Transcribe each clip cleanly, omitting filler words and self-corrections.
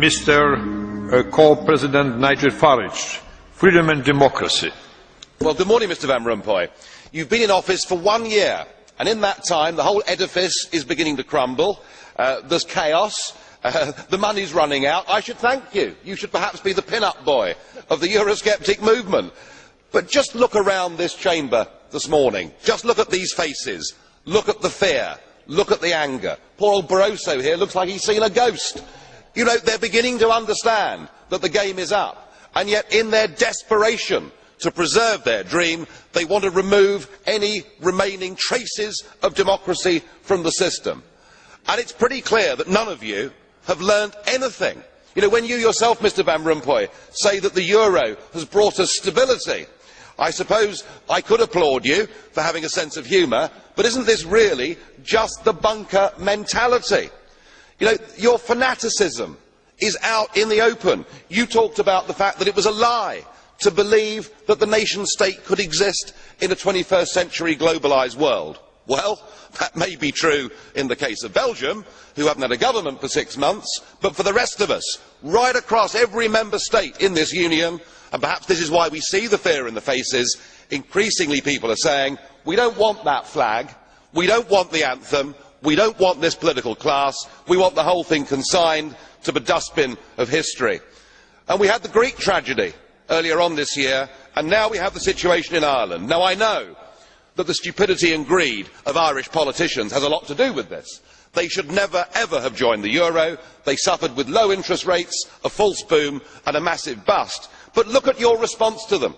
Mr. Co-President Nigel Farage, Freedom and Democracy. Well, good morning, Mr. Van Rompuy. You've been in office for 1 year, and in that time the whole edifice is beginning to crumble. There's chaos. The money's running out. I should thank you. You should perhaps be the pin-up boy of the Eurosceptic movement. But just look around this chamber this morning. Just look at these faces. Look at the fear. Look at the anger. Poor old Barroso here looks like he's seen a ghost. You know, they're beginning to understand that the game is up. And yet, in their desperation to preserve their dream, they want to remove any remaining traces of democracy from the system. And it's pretty clear that none of you have learned anything. You know, when you yourself, Mr. Van Rompuy, say that the euro has brought us stability, I suppose I could applaud you for having a sense of humour, but isn't this really just the bunker mentality? You know, your fanaticism is out in the open. You talked about the fact that it was a lie to believe that the nation state could exist in a 21st century globalised world. Well, that may be true in the case of Belgium, who haven't had a government for 6 months, but for the rest of us, right across every member state in this union, and perhaps this is why we see the fear in the faces, increasingly people are saying, we don't want that flag, we don't want the anthem, we don't want this political class, we want the whole thing consigned to the dustbin of history. And we had the Greek tragedy earlier on this year, and now we have the situation in Ireland. Now, I know that the stupidity and greed of Irish politicians has a lot to do with this. They should never ever have joined the euro. They suffered with low interest rates, a false boom and a massive bust. But look at your response to them.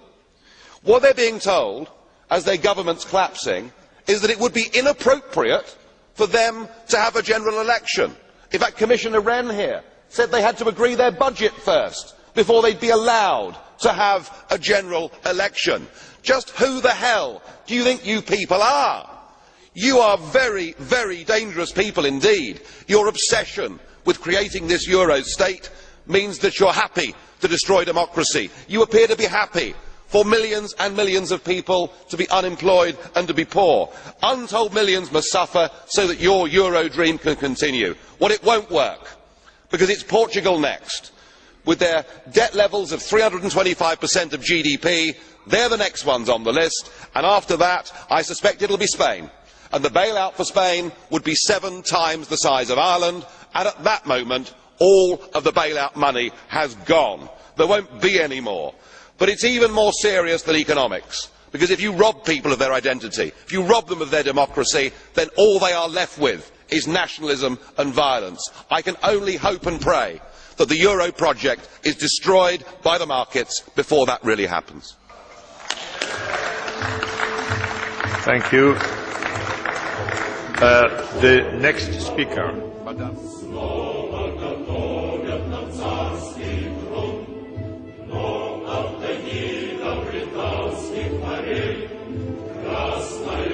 What they're being told, as their government's collapsing, is that it would be inappropriate for them to have a general election. In fact, Commissioner Rehn here said they had to agree their budget first before they'd be allowed to have a general election. Just who the hell do you think you people are? You are very, very dangerous people indeed. Your obsession with creating this euro state means that you're happy to destroy democracy. You appear to be happy for millions and millions of people to be unemployed and to be poor. Untold millions must suffer so that your euro dream can continue. Well, it won't work, because it's Portugal next. With their debt levels of 325% of GDP, they're the next ones on the list, and after that, I suspect it'll be Spain. And the bailout for Spain would be 7 times the size of Ireland, and at that moment, all of the bailout money has gone. There won't be any more. But it's even more serious than economics, because if you rob people of their identity, if you rob them of their democracy, then all they are left with is nationalism and violence. I can only hope and pray that the euro project is destroyed by the markets before that really happens. Thank you. The next speaker, Madam. Krasna